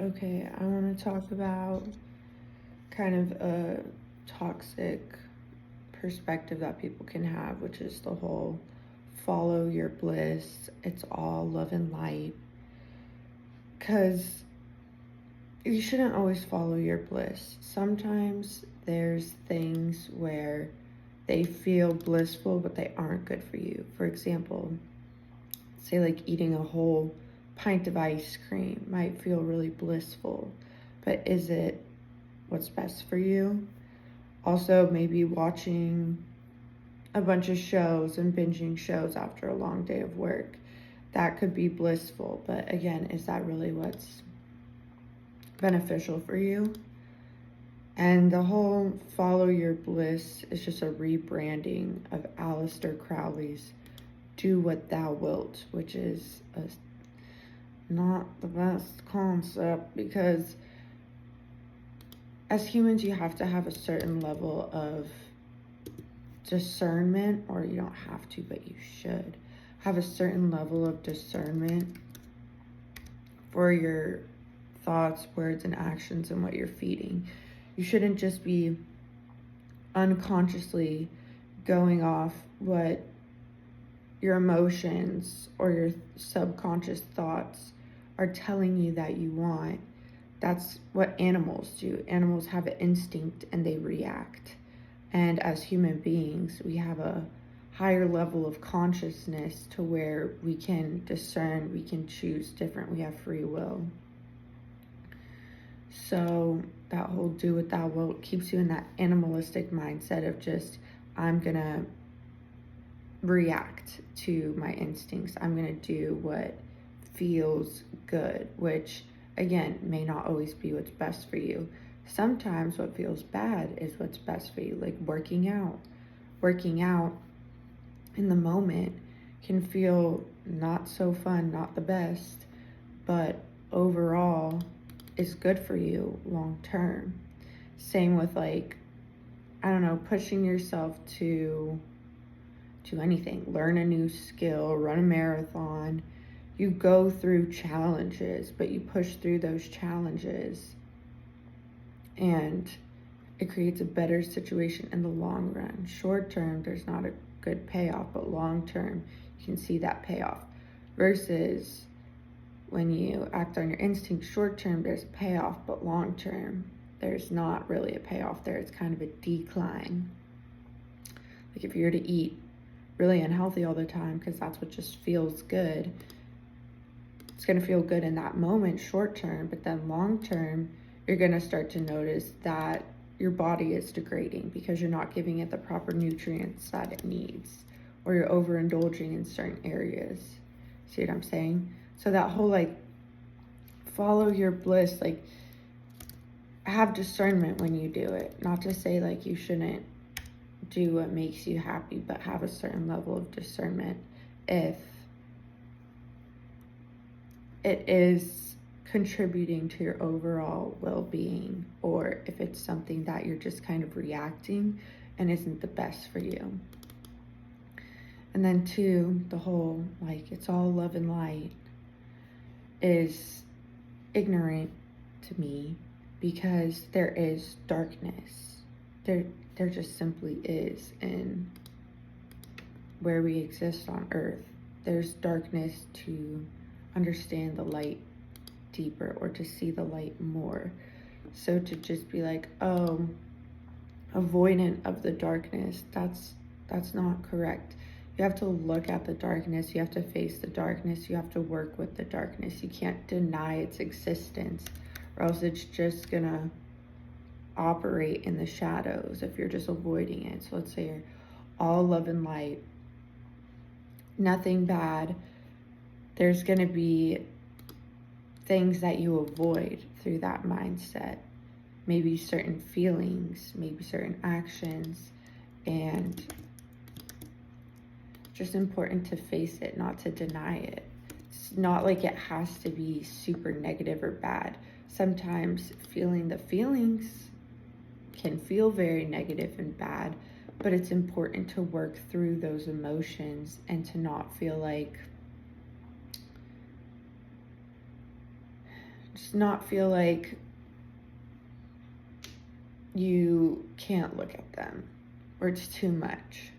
Okay, I want to talk about kind of a toxic perspective that people can have, which is the whole follow your bliss. It's all love and light. Because you shouldn't always follow your bliss. Sometimes there's things where they feel blissful, but they aren't good for you. For example, say like eating a whole pint of ice cream might feel really blissful, but is it what's best for you? Also, maybe watching a bunch of shows and binging shows after a long day of work, that could be blissful, but again, is that really what's beneficial for you? And the whole follow your bliss is just a rebranding of Aleister Crowley's do what thou wilt, which is not the best concept, because as humans you have to have a certain level of discernment, or you don't have to, but you should have a certain level of discernment for your thoughts, words, and actions and what you're feeding. You shouldn't just be unconsciously going off what your emotions or your subconscious thoughts are telling you that you want. That's what animals do. Animals have an instinct and they react. And as human beings, we have a higher level of consciousness to where we can discern, we can choose different, we have free will. So that whole do what thou wilt keeps you in that animalistic mindset of just, I'm gonna react to my instincts. I'm gonna do what feels good, which again may not always be what's best for you. Sometimes what feels bad is what's best for you, like working out. Working out in the moment can feel not so fun, not the best, but overall is good for you long term. Same with, like, I don't know, pushing yourself to do anything, learn a new skill, run a marathon. You go through challenges, but you push through those challenges and it creates a better situation in the long run. Short term, there's not a good payoff, but long term, you can see that payoff. Versus when you act on your instinct, short term, there's a payoff, but long term, there's not really a payoff there. It's kind of a decline. Like if you were to eat really unhealthy all the time because that's what just feels good, it's going to feel good in that moment short term, but then long term you're going to start to notice that your body is degrading because you're not giving it the proper nutrients that it needs, or you're overindulging in certain areas. See what I'm saying? So that whole like follow your bliss, like have discernment when you do it. Not to say like you shouldn't do what makes you happy, but have a certain level of discernment if it is contributing to your overall well-being, or if it's something that you're just kind of reacting and isn't the best for you. And then two, the whole like it's all love and light is ignorant to me, because there is darkness. There just simply is in where we exist on earth. There's darkness to understand the light deeper, or to see the light more. So to just be like, oh, avoidant of the darkness, that's not correct. You have to look at the darkness, you have to face the darkness, you have to work with the darkness. You can't deny its existence, or else it's just gonna operate in the shadows if you're just avoiding it. So let's say you're all love and light, nothing bad, there's gonna be things that you avoid through that mindset. Maybe certain feelings, maybe certain actions, and just important to face it, not to deny it. It's not like it has to be super negative or bad. Sometimes feeling the feelings can feel very negative and bad, but it's important to work through those emotions and to not feel like, just just not feel like you can't look at them or it's too much.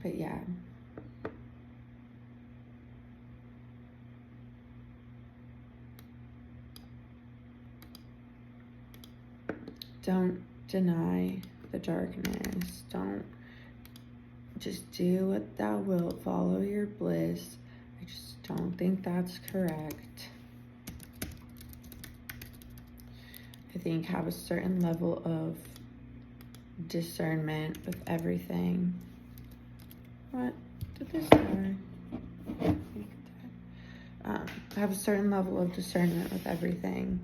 But yeah. Don't deny the darkness. Don't just do what thou wilt. Follow your bliss. I just don't think that's correct. I think have a certain level of discernment with everything. What did this say? Have a certain level of discernment with everything.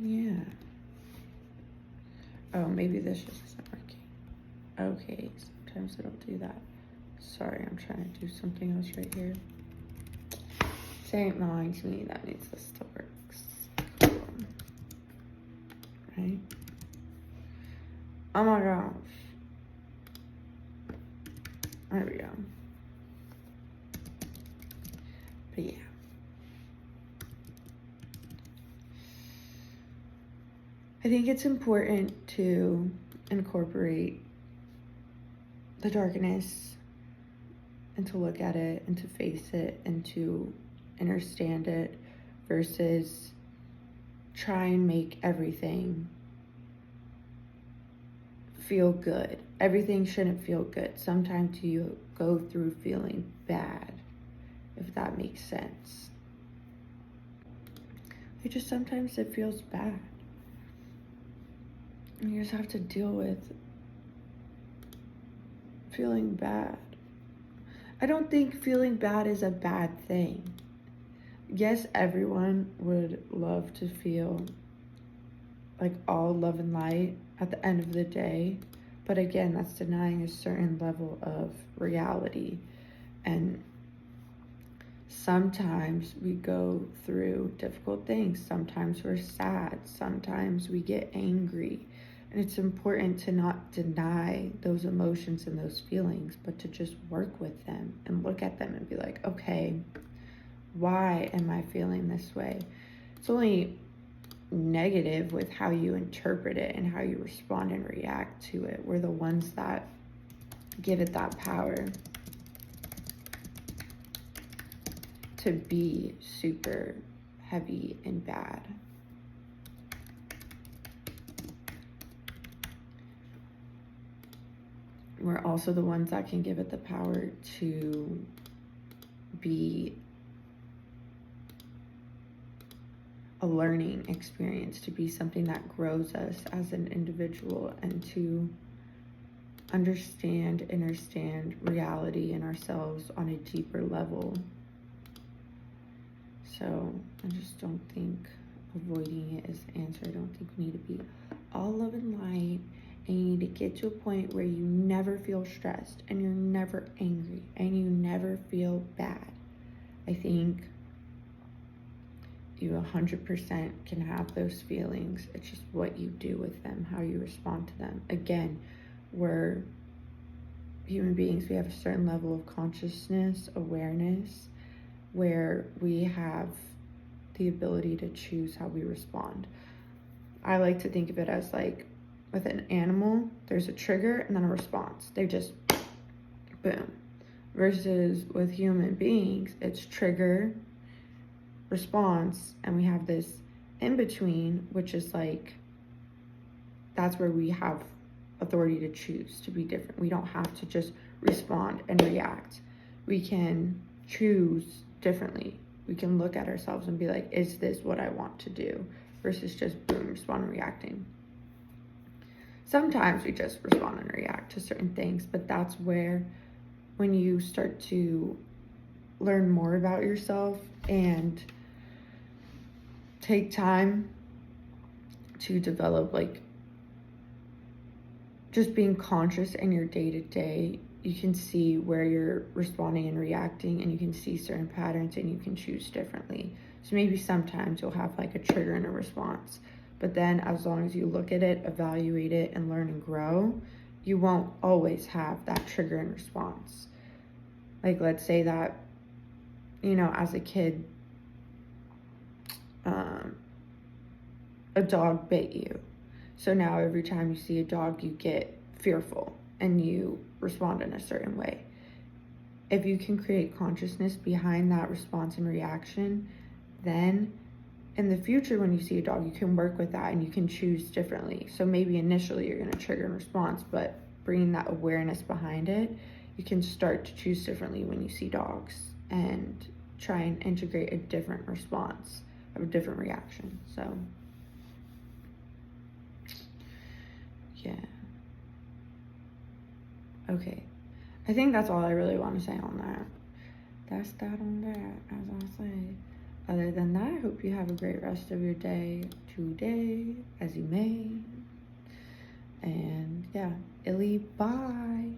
Yeah. Oh, maybe this just isn't working. Okay, sometimes it'll do that. Sorry, I'm trying to do something else right here. Say lying to me, that means this still works. Cool. Right? Oh my gosh. There we go. But yeah. I think it's important to incorporate the darkness and to look at it and to face it and to understand it versus try and make everything feel good. Everything shouldn't feel good. Sometimes you go through feeling bad, if that makes sense. Sometimes it feels bad. And you just have to deal with feeling bad. I don't think feeling bad is a bad thing. Yes, everyone would love to feel like all love and light at the end of the day. But again, that's denying a certain level of reality. And sometimes we go through difficult things. Sometimes we're sad. Sometimes we get angry. And it's important to not deny those emotions and those feelings, but to just work with them and look at them and be like, okay, why am I feeling this way? It's only negative with how you interpret it and how you respond and react to it. We're the ones that give it that power to be super heavy and bad. We're also the ones that can give it the power to be a learning experience, to be something that grows us as an individual, and to understand reality and ourselves on a deeper level. So I just don't think avoiding it is the answer. I don't think we need to be all love and light, and you need to get to a point where you never feel stressed and you're never angry and you never feel bad. I think you 100% can have those feelings. It's just what you do with them, how you respond to them. Again, we're human beings. We have a certain level of consciousness, awareness, where we have the ability to choose how we respond. I like to think of it as like with an animal, there's a trigger and then a response. They just boom. Versus with human beings, it's trigger, response, and we have this in between, which is like, that's where we have authority to choose to be different. We don't have to just respond and react. We can choose differently. We can look at ourselves and be like, is this what I want to do? Versus just boom, respond and reacting. Sometimes we just respond and react to certain things, but that's where, when you start to learn more about yourself and take time to develop, like, just being conscious in your day-to-day, you can see where you're responding and reacting, and you can see certain patterns and you can choose differently. So maybe sometimes you'll have like a trigger and a response, but then as long as you look at it, evaluate it, and learn and grow, you won't always have that trigger and response. Like, let's say that you know, as a kid, a dog bit you. So now every time you see a dog, you get fearful and you respond in a certain way. If you can create consciousness behind that response and reaction, then in the future when you see a dog, you can work with that and you can choose differently. So maybe initially you're going to trigger a response, but bringing that awareness behind it, you can start to choose differently when you see dogs and try and integrate a different response or a different reaction. So yeah. Okay. I think that's all I really want to say on that. That's that on that, as I say. Other than that, I hope you have a great rest of your day today, as you may. And yeah, Illy, bye.